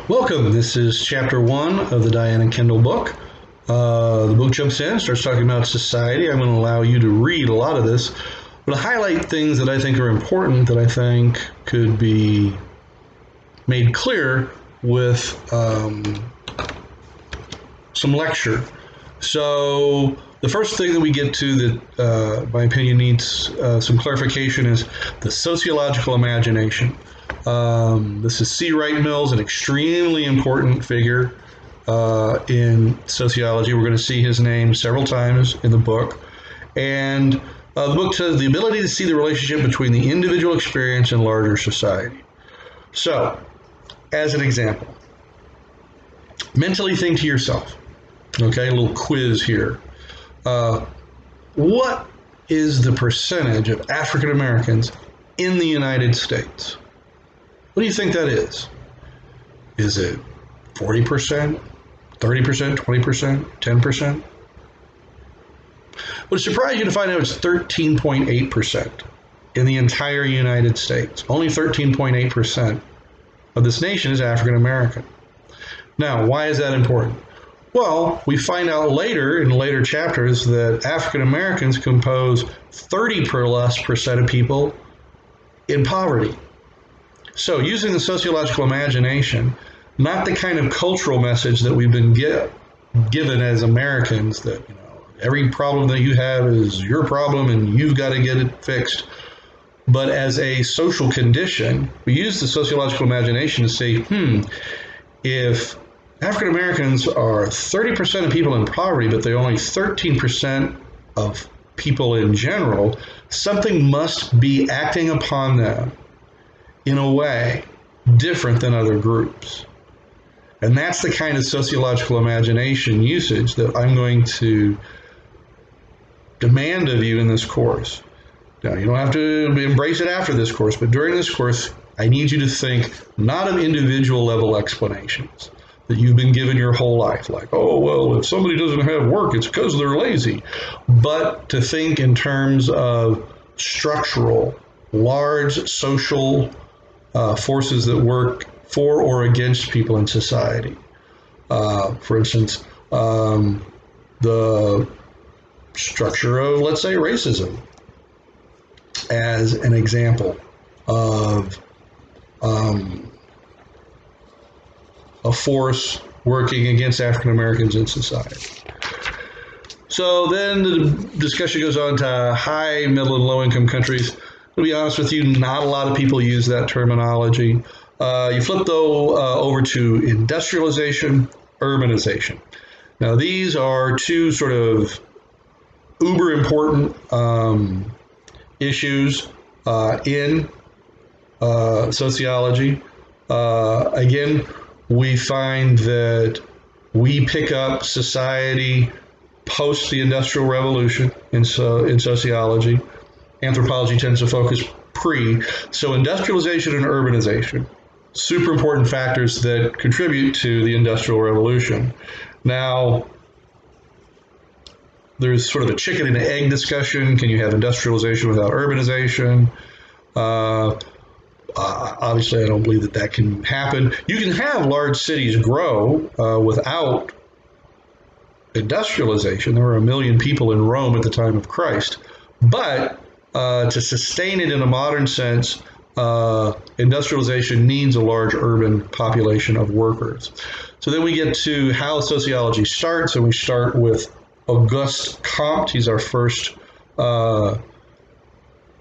Welcome. This is chapter 1 of the Diana Kendall book. The book jumps in, starts talking about society. I'm going to allow you to read a lot of this, but highlight things that I think are important that I think could be made clear with some lecture. So the first thing that we get to that, my opinion, needs some clarification is the sociological imagination. This is C. Wright Mills, an extremely important figure in sociology. We're going to see his name several times in the book. And the book says the ability to see the relationship between the individual experience and larger society. So, as an example, mentally think to yourself, okay, a little quiz here. What is the percentage of African Americans in the United States? What do you think that is? Is it 40%, 30%, 20%, 10%? Would it surprise you to find out it's 13.8% in the entire United States? Only 13.8% of this nation is African American. Now, why is that important? Well, we find out later in later chapters that African Americans compose 30% of people in poverty. So using the sociological imagination, not the kind of cultural message that we've been given as Americans that, every problem that you have is your problem and you've got to get it fixed. But as a social condition, we use the sociological imagination to say, if African Americans are 30% of people in poverty, but they're only 13% of people in general, something must be acting upon them in a way different than other groups. And that's the kind of sociological imagination usage that I'm going to demand of you in this course. Now, you don't have to embrace it after this course, but during this course, I need you to think not of individual level explanations that you've been given your whole life, like, oh, well, if somebody doesn't have work, it's because they're lazy, but to think in terms of structural, large social forces that work for or against people in society. For instance, the structure of, let's say, racism as an example of a force working against African Americans in society. So then the discussion goes on to high, middle, and low income countries. To be honest with you, not a lot of people use that terminology. You flip, though, over to industrialization, urbanization. Now, these are two sort of uber important issues in sociology. Again, we find that we pick up society post the Industrial Revolution in sociology. Anthropology tends to focus pre. So industrialization and urbanization, super important factors that contribute to the Industrial Revolution. Now, there's sort of a chicken and egg discussion. Can you have industrialization without urbanization? Obviously, I don't believe that can happen. You can have large cities grow without industrialization. There were 1 million people in Rome at the time of Christ. But to sustain it in a modern sense, industrialization needs a large urban population of workers. So then we get to how sociology starts, and we start with Auguste Comte. He's our first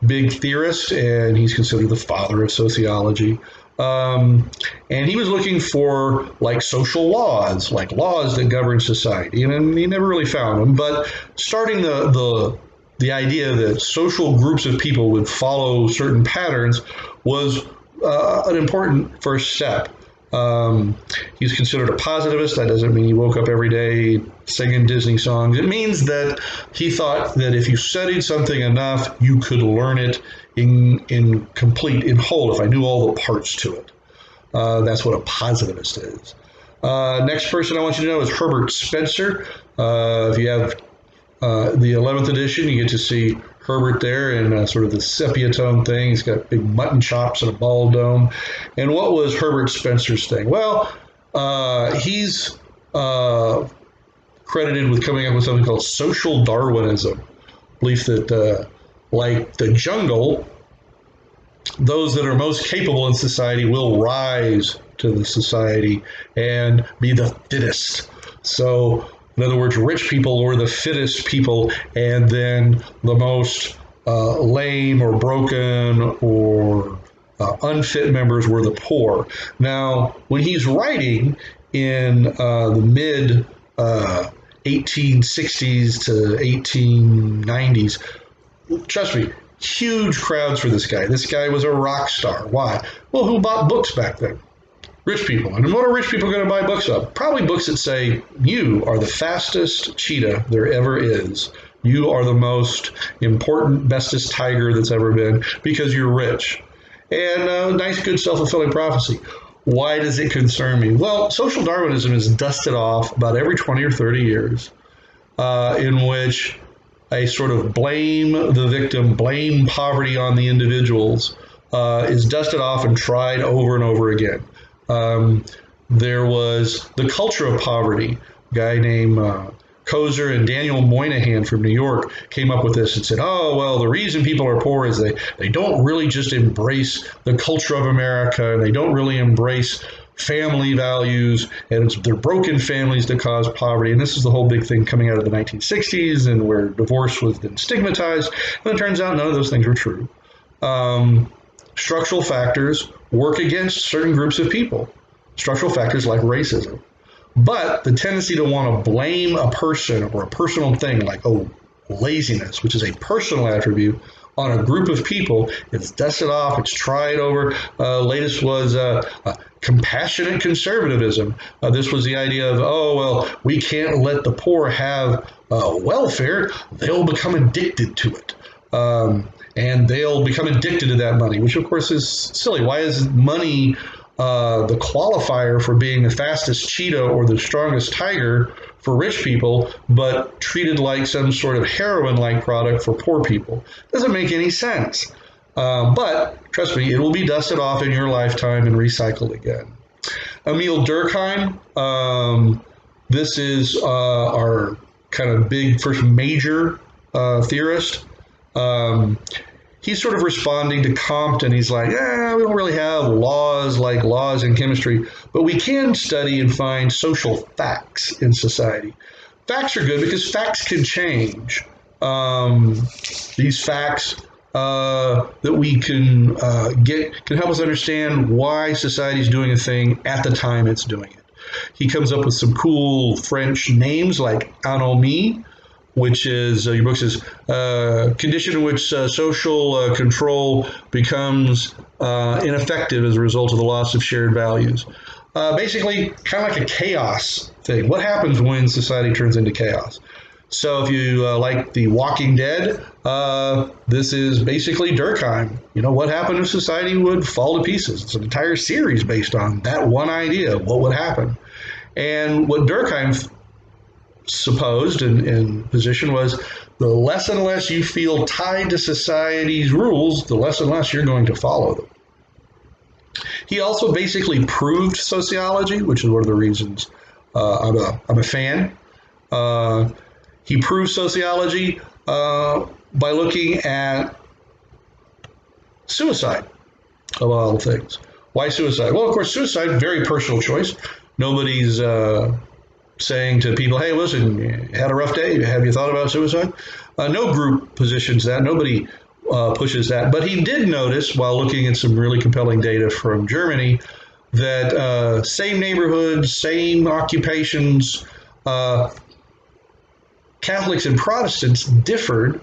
big theorist, and he's considered the father of sociology. And he was looking for social laws, like laws that govern society, and he never really found them. But starting the idea that social groups of people would follow certain patterns was an important first step. He's considered a positivist. That doesn't mean he woke up every day singing Disney songs. It means that he thought that if you studied something enough, you could learn it in whole, if I knew all the parts to it. That's what a positivist is. Next person I want you to know is Herbert Spencer. If you have the 11th edition, you get to see Herbert there in sort of the sepia tone thing. He's got big mutton chops and a ball dome. And what was Herbert Spencer's thing? Well, He's credited with coming up with something called social Darwinism, belief that like the jungle, those that are most capable in society will rise to the society and be the fittest. So, in other words, rich people were the fittest people, and then the most lame or broken or unfit members were the poor. Now, when he's writing in the mid 1860s to 1890s, trust me, huge crowds for this guy. This guy was a rock star. Why? Well, who bought books back then? Rich people. And what are rich people going to buy books of? Probably books that say, you are the fastest cheetah there ever is. You are the most important, bestest tiger that's ever been because you're rich. And a nice, good, self-fulfilling prophecy. Why does it concern me? Well, social Darwinism is dusted off about every 20 or 30 years, in which a sort of blame the victim, blame poverty on the individuals, is dusted off and tried over and over again. There was the culture of poverty. A guy named Kozer and Daniel Moynihan from New York came up with this and said, oh, well, the reason people are poor is they don't really just embrace the culture of America, and they don't really embrace family values, and it's their broken families that cause poverty. And this is the whole big thing coming out of the 1960s, and where divorce was then stigmatized. And it turns out none of those things are true. Structural factors work against certain groups of people. Structural factors like racism. But the tendency to want to blame a person or a personal thing, like, oh, laziness, which is a personal attribute, on a group of people, it's dusted off, it's tried over. Latest was compassionate conservatism. This was the idea of, oh, well, we can't let the poor have welfare. They'll become addicted to it. And they'll become addicted to that money, which of course is silly. Why is money the qualifier for being the fastest cheetah or the strongest tiger for rich people, but treated like some sort of heroin-like product for poor people? Doesn't make any sense. But trust me, it will be dusted off in your lifetime and recycled again. Emile Durkheim, this is our kind of big first major theorist. He's sort of responding to Comte, and he's like, we don't really have laws like laws in chemistry, but we can study and find social facts in society. Facts are good because facts can change. These facts that we can get can help us understand why society is doing a thing at the time it's doing it. He comes up with some cool French names like anomie, which is, your book says, condition in which social control becomes ineffective as a result of the loss of shared values. Basically, kind of like a chaos thing. What happens when society turns into chaos? So if you like The Walking Dead, this is basically Durkheim. You know, what happened if society would fall to pieces? It's an entire series based on that one idea. What would happen? And what Durkheim supposed and position was, the less and less you feel tied to society's rules, the less and less you're going to follow them. He also basically proved sociology, which is one of the reasons I'm a fan. He proved sociology by looking at suicide, of all things. Why suicide? Well, of course, suicide, very personal choice. Nobody's saying to people, hey, listen, you had a rough day, have you thought about suicide? No group positions that, nobody pushes that, but he did notice, while looking at some really compelling data from Germany, that same neighborhoods, same occupations, Catholics and Protestants differed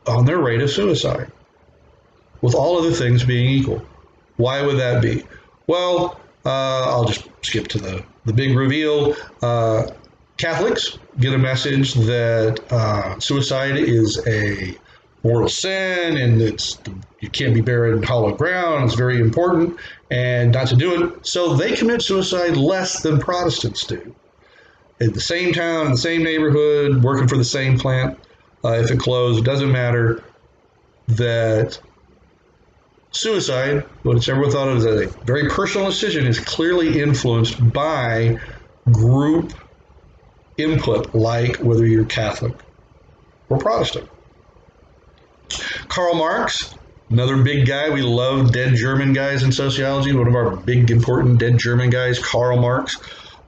on their rate of suicide, with all other things being equal. Why would that be? Well, I'll just skip to the big reveal. Catholics get a message that suicide is a mortal sin, and you can't be buried in hollow ground. It's very important, and not to do it. So they commit suicide less than Protestants do. In the same town, in the same neighborhood, working for the same plant. If it closed, it doesn't matter that suicide, what it's ever thought of as a very personal decision, is clearly influenced by group input, like whether you're Catholic or Protestant. Karl Marx, another big guy. We love dead German guys in sociology. One of our big, important dead German guys, Karl Marx.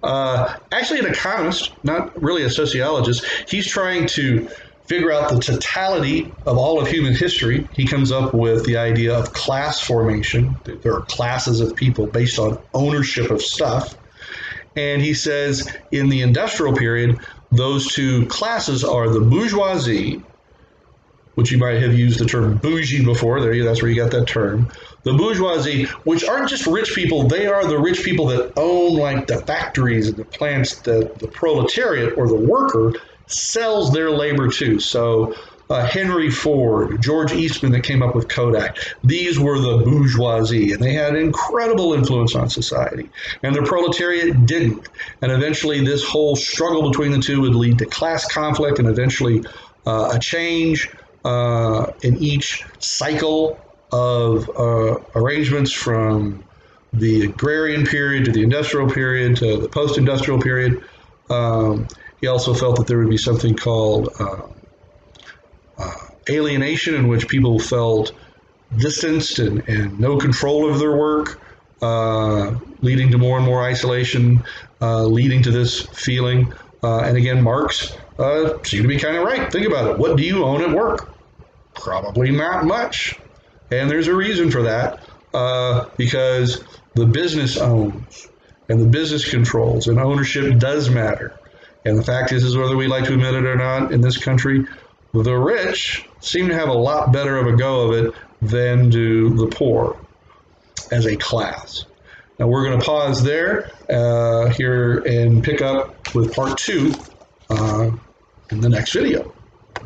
Actually an economist, not really a sociologist. He's trying to figure out the totality of all of human history. He comes up with the idea of class formation. There are classes of people based on ownership of stuff. And he says in the industrial period, those two classes are the bourgeoisie, which you might have used the term bougie before. That's where you got that term. The bourgeoisie, which aren't just rich people, they are the rich people that own like the factories and the plants that the proletariat or the worker sells their labor to. So Henry Ford, George Eastman that came up with Kodak, these were the bourgeoisie, and they had incredible influence on society. And the proletariat didn't. And eventually this whole struggle between the two would lead to class conflict and eventually a change in each cycle of arrangements from the agrarian period to the industrial period to the post-industrial period. He also felt that there would be something called alienation, in which people felt distanced and no control over their work, leading to more and more isolation, leading to this feeling. And again, Marx seemed to be kind of right. Think about it. What do you own at work? Probably not much. And there's a reason for that, because the business owns and the business controls, and ownership does matter. And the fact is whether we like to admit it or not, in this country, the rich seem to have a lot better of a go of it than do the poor as a class. Now we're going to pause there here and pick up with part 2 in the next video.